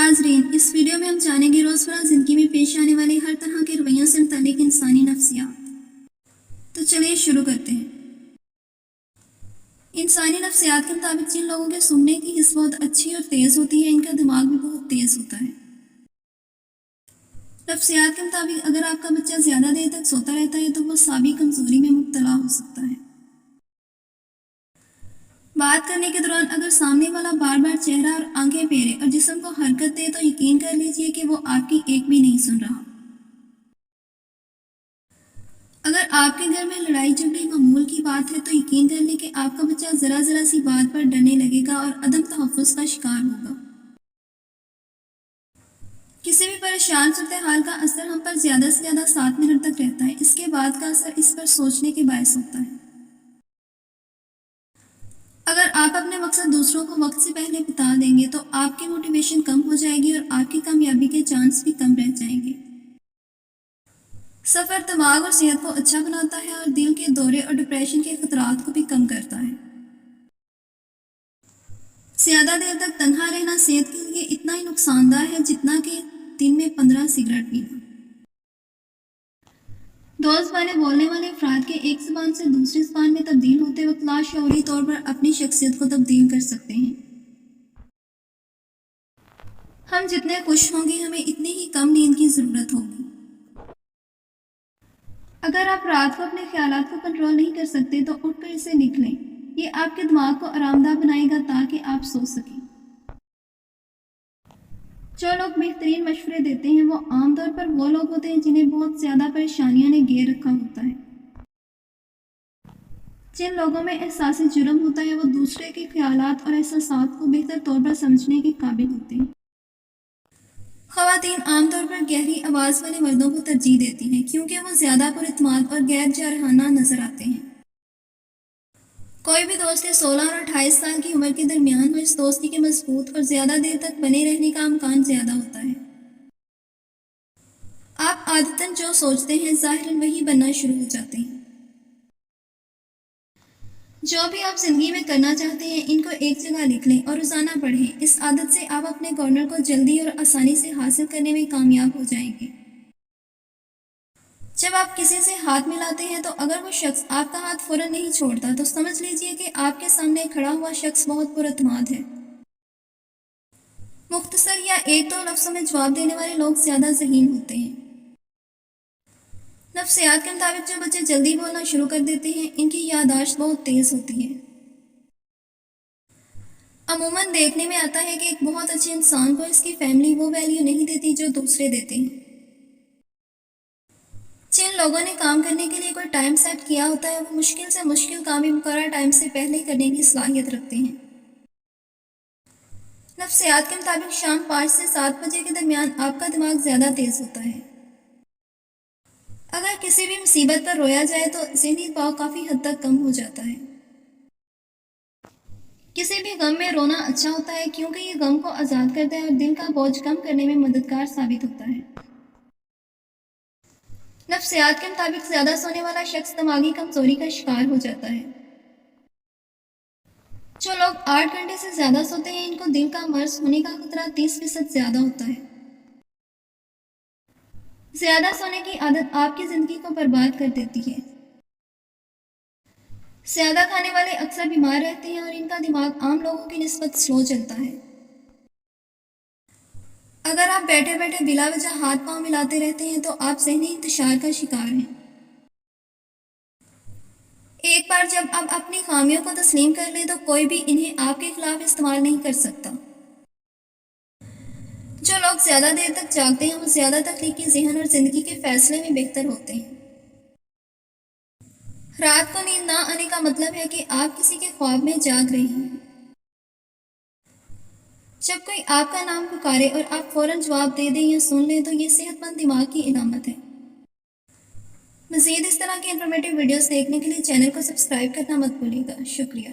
नाजरीन, इस वीडियो में हम जानेंगे रोज़मर्रा ज़िंदगी में पेश आने वाले हर तरह के रवैयों से मुताल्लिक इंसानी नफ्सियात। तो चलिए शुरू करते हैं। इंसानी नफ्सियात के मुताबिक जिन लोगों के सुनने की हिस्स बहुत अच्छी और तेज़ होती है, इनका दिमाग भी बहुत तेज़ होता है। नफ्सियात के मुताबिक अगर आपका बच्चा ज़्यादा देर तक सोता रहता है तो वो साबी कमज़ोरी में मुब्तला हो सकता है। बात करने के दौरान अगर सामने वाला बार बार चेहरा और आंखें फेरे और जिस्म को हरकत दे तो यकीन कर लीजिए कि वो आपकी एक भी नहीं सुन रहा। अगर आपके घर में लड़ाई झगड़े मामूल की बात है तो यकीन कर लें कि आपका बच्चा जरा जरा सी बात पर डरने लगेगा और अदम तहफ़्फ़ुज़ का शिकार होगा। किसी भी परेशान सूरत हाल का असर हम पर ज़्यादा से ज़्यादा 7 मिनट तक रहता है। इसके बाद का असर इस पर सोचने के बायस होता है। अगर आप अपने मकसद दूसरों को वक्त से पहले बता देंगे तो आपकी मोटिवेशन कम हो जाएगी और आपकी कामयाबी के चांस भी कम रह जाएंगे। सफ़र दिमाग और सेहत को अच्छा बनाता है और दिल के दौरे और डिप्रेशन के खतरात को भी कम करता है। ज़्यादा देर तक तन्हा रहना सेहत के लिए इतना ही नुकसानदार है जितना कि दिन में 15 सिगरेट पीना। दो ज़बानें बोलने वाले अफराद के एक ज़बान से दूसरी ज़बान में तब्दील होते वक्त लाशऊरी तौर पर अपनी शख्सियत को तब्दील कर सकते हैं। हम जितने खुश होंगे हमें इतनी ही कम नींद की ज़रूरत होगी। अगर आप रात को अपने ख्यालात को कंट्रोल नहीं कर सकते तो उठकर इसे लिख लें। ये आपके दिमाग को आरामदाह बनाएगा ताकि आप सो सकें। जो लोग बेहतरीन मशवरे देते हैं वो आमतौर पर वो लोग होते हैं जिन्हें बहुत ज़्यादा परेशानियों ने घेर रखा होता है। जिन लोगों में एहसास जुर्म होता है वो दूसरे के ख्यालात और एहसासात को बेहतर तौर पर समझने के काबिल होते हैं। ख़वातीन आमतौर पर गहरी आवाज़ वाले मर्दों को तरजीह देती हैं क्योंकि वो ज़्यादा पुरइत्माद और गैर जारहाना नजर आते हैं। कोई भी दोस्त 16 और 28 साल की उम्र के दरमियान हो, इस दोस्ती के मजबूत और ज़्यादा देर तक बने रहने का इम्कान ज़्यादा होता है। आप आदतन जो सोचते हैं ज़ाहिरन वही बनना शुरू हो जाते हैं। जो भी आप ज़िंदगी में करना चाहते हैं इनको एक जगह लिख लें और रोज़ाना पढ़ें। इस आदत से आप अपने कॉर्नर को जल्दी और आसानी से हासिल करने में कामयाब हो जाएंगे। जब आप किसी से हाथ मिलाते हैं तो अगर वो शख्स आपका हाथ फौरन नहीं छोड़ता तो समझ लीजिए कि आपके सामने खड़ा हुआ शख्स बहुत पुरअतमाद है। मुख्तसर या एक दो लफ्ज़ों में जवाब देने वाले लोग ज़्यादा ज़हीन होते हैं। नफ्सियात के मुताबिक जो बच्चे जल्दी बोलना शुरू कर देते हैं इनकी याददाश्त बहुत तेज़ होती है। अमूमन देखने में आता है कि एक बहुत अच्छे इंसान को इसकी फैमिली वो वैल्यू नहीं देती जो दूसरे देते हैं। जिन लोगों ने काम करने के लिए कोई टाइम सेट किया होता है वो मुश्किल से मुश्किल काम भी मुकर्रर टाइम से पहले करने की सलाहियत रखते हैं। नफ्सियात के मुताबिक शाम 5 से 7 बजे के दरमियान आपका दिमाग ज़्यादा तेज़ होता है। अगर किसी भी मुसीबत पर रोया जाए तो ज़हनी दबाव काफ़ी हद तक कम हो जाता है। किसी भी गम में रोना अच्छा होता है क्योंकि ये गम को आज़ाद करता है और दिल का बोझ कम करने में मददगार साबित होता है। नफ्सियात के मुताबिक ज़्यादा सोने वाला शख्स दिमागी कमज़ोरी का शिकार हो जाता है। जो लोग 8 घंटे से ज़्यादा सोते हैं इनको दिल का मर्ज होने का खतरा 30% ज़्यादा होता है। ज़्यादा सोने की आदत आपकी ज़िंदगी को बर्बाद कर देती है। ज़्यादा खाने वाले अक्सर बीमार रहते हैं और इनका दिमाग आम लोगों की निस्बत स्लो चलता है। अगर आप बैठे बैठे बिला वजह हाथ पांव मिलाते रहते हैं तो आप ज़हनी इंतशार का शिकार हैं। एक बार जब आप अपनी खामियों को तस्लीम कर लें तो कोई भी इन्हें आपके खिलाफ इस्तेमाल नहीं कर सकता। जो लोग ज़्यादा देर तक जागते हैं वो ज़्यादा तख्लीकी ज़हन और ज़िंदगी के फैसले में बेहतर होते हैं। रात को नींद ना आने का मतलब है कि आप किसी के ख्वाब में जाग रहे हैं। जब कोई आपका नाम पुकारे और आप फौरन जवाब दे दें या सुन लें तो ये सेहतमंद दिमाग की इलामत है। मज़ीद इस तरह की इंफॉर्मेटिव वीडियोस देखने के लिए चैनल को सब्सक्राइब करना मत भूलिएगा। शुक्रिया।